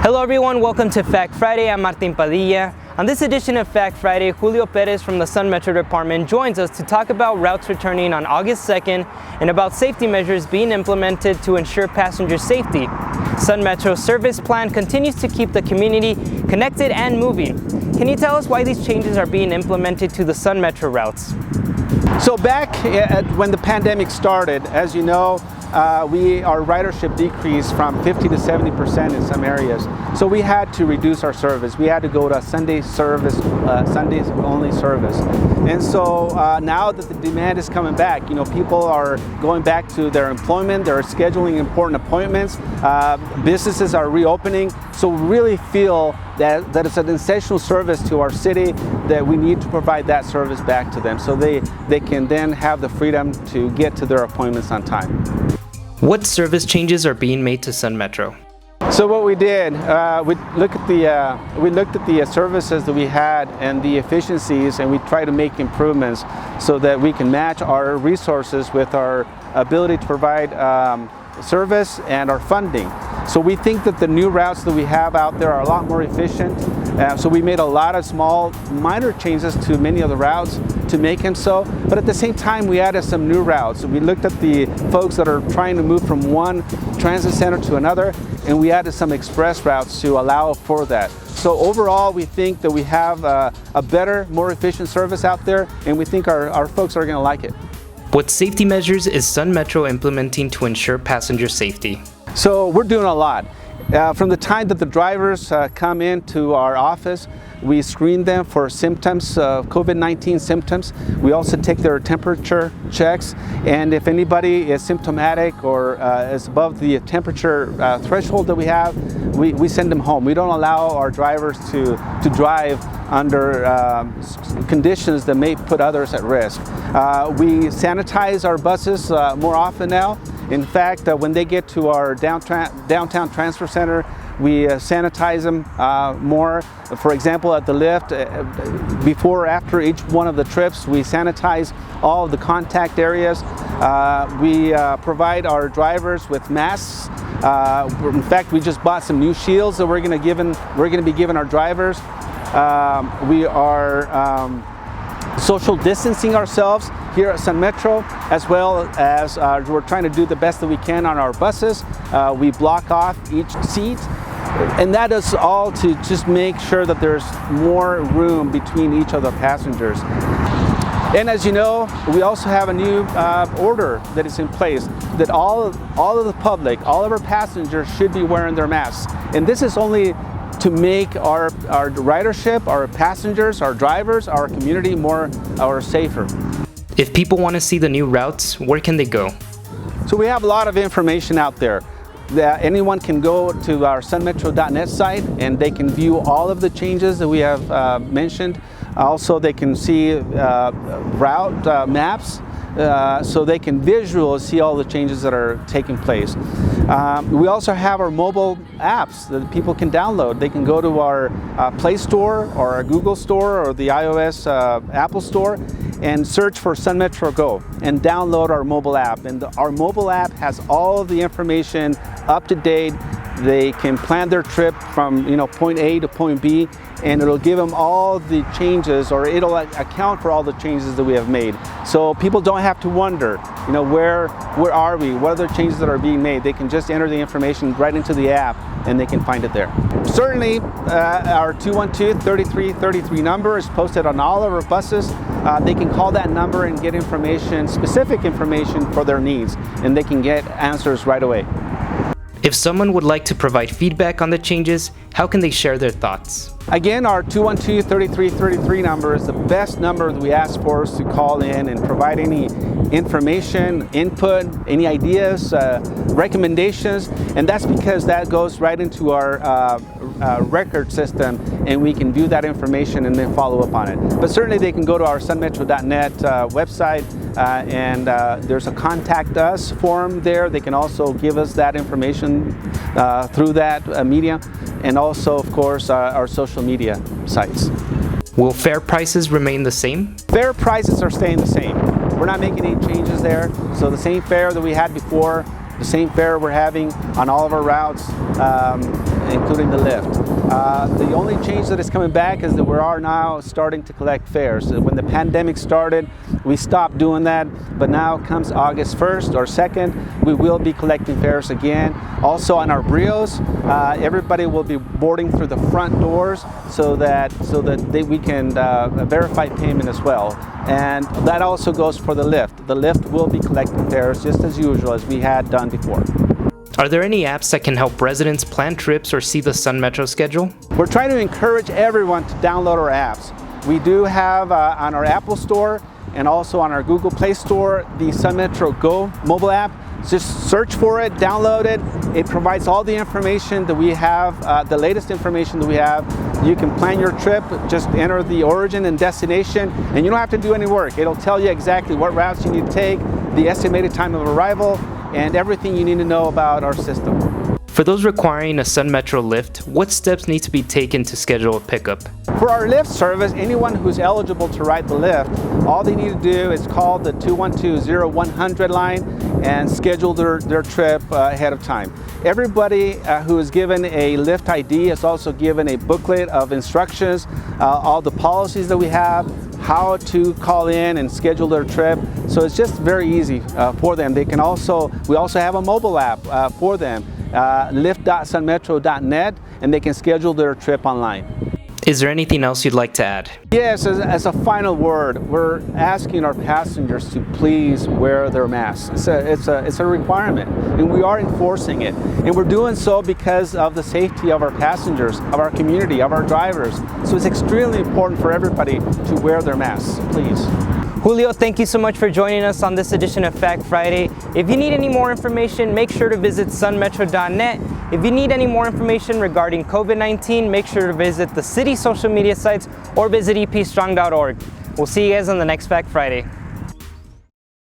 Hello everyone, welcome to Fact Friday. I'm Martin Padilla. On this edition of Fact Friday, Julio Perez from the Sun Metro Department joins us to talk about routes returning on August 2nd and about safety measures being implemented to ensure passenger safety. Sun Metro's service plan continues to keep the community connected and moving. Can you tell us why these changes are being implemented to the Sun Metro routes? So back when the pandemic started, as you know, our ridership decreased from 50 to 70% in some areas. So we had to reduce our service. We had to go to a Sunday service, Sundays only service. And so now that the demand is coming back, people are going back to their employment, they're scheduling important appointments, businesses are reopening. So we really feel that it's an essential service to our city, that we need to provide that service back to them so they can then have the freedom to get to their appointments on time. What service changes are being made to Sun Metro? So what we did, we looked at the services that we had and the efficiencies, and we tried to make improvements so that we can match our resources with our ability to provide service and our funding. So we think that the new routes that we have out there are a lot more efficient. So we made a lot of small, minor changes to many of the routes to make them so. But at the same time, we added some new routes. We looked at the folks that are trying to move from one transit center to another, and we added some express routes to allow for that. So overall, we think that we have a better, more efficient service out there, and we think our folks are going to like it. What safety measures is Sun Metro implementing to ensure passenger safety? So we're doing a lot. From the time that the drivers come into our office, we screen them for symptoms, COVID-19 symptoms. We also take their temperature checks, and if anybody is symptomatic or is above the temperature threshold that we have, we send them home. We don't allow our drivers to drive under conditions that may put others at risk. We sanitize our buses more often now. In fact, when they get to our downtown transfer center, we sanitize them more. For example, at the lift, before or after each one of the trips, we sanitize all of the contact areas. We provide our drivers with masks. In fact, we just bought some new shields that we're going to be giving our drivers. We are social distancing ourselves here at Sun Metro, as well as we're trying to do the best that we can on our buses. We block off each seat, and that is all to just make sure that there's more room between each of the passengers. And as you know, we also have a new order that is in place that all of the public, all of our passengers should be wearing their masks. And this is only to make our ridership, our passengers, our drivers, our community more safer. If people want to see the new routes, where can they go? So we have a lot of information out there. That anyone can go to our sunmetro.net site and they can view all of the changes that we have mentioned. Also, they can see route maps, so they can visually see all the changes that are taking place. We also have our mobile apps that people can download. They can go to our Play Store or our Google Store or the iOS Apple Store and search for Sun Metro Go and download our mobile app. And our mobile app has all of the information up to date. They can plan their trip from point A to point B, and it'll give them all the changes, or it'll account for all the changes that we have made. So people don't have to wonder, where are we? What are the changes that are being made? They can just enter the information right into the app and they can find it there. Certainly, our 212-3333 number is posted on all of our buses. They can call that number and get information, specific information for their needs, and they can get answers right away. If someone would like to provide feedback on the changes, how can they share their thoughts? Again, our 212-3333 number is the best number that we ask for us to call in and provide any information, input, any ideas, recommendations, and that's because that goes right into our record system, and we can view that information and then follow up on it. But certainly they can go to our sunmetro.net website, and there's a contact us form there. They can also give us that information through that media, and also, of course, our social media sites. Will fare prices remain the same? Fare prices are staying the same. We're not making any changes there. So the same fare that we had before, the same fare we're having on all of our routes. including the lift. The only change that is coming back is that we are now starting to collect fares. When the pandemic started, we stopped doing that, but now comes August 1st or 2nd, we will be collecting fares again. Also on our Brios, everybody will be boarding through the front doors so that we can verify payment as well. And that also goes for the lift. The lift will be collecting fares just as usual as we had done before. Are there any apps that can help residents plan trips or see the Sun Metro schedule? We're trying to encourage everyone to download our apps. We do have on our Apple Store and also on our Google Play Store the Sun Metro Go mobile app. Just search for it, download it. It provides all the information that we have, the latest information that we have. You can plan your trip, just enter the origin and destination, and you don't have to do any work. It'll tell you exactly what routes you need to take, the estimated time of arrival, and everything you need to know about our system. For those requiring a Sun Metro lift, what steps need to be taken to schedule a pickup? For our lift service, anyone who's eligible to ride the lift, all they need to do is call the 212-0100 line and schedule their trip ahead of time. Everybody who is given a lift ID is also given a booklet of instructions, all the policies that we have, how to call in and schedule their trip. So it's just very easy for them. We also have a mobile app for them, lift.sunmetro.net, and they can schedule their trip online. Is there anything else you'd like to add? Yes, as a final word, we're asking our passengers to please wear their masks. It's a requirement, and we are enforcing it. And we're doing so because of the safety of our passengers, of our community, of our drivers. So it's extremely important for everybody to wear their masks, please. Julio, thank you so much for joining us on this edition of Fact Friday. If you need any more information, make sure to visit sunmetro.net. If you need any more information regarding COVID-19, make sure to visit the city's social media sites or visit epstrong.org. We'll see you guys on the next Fact Friday.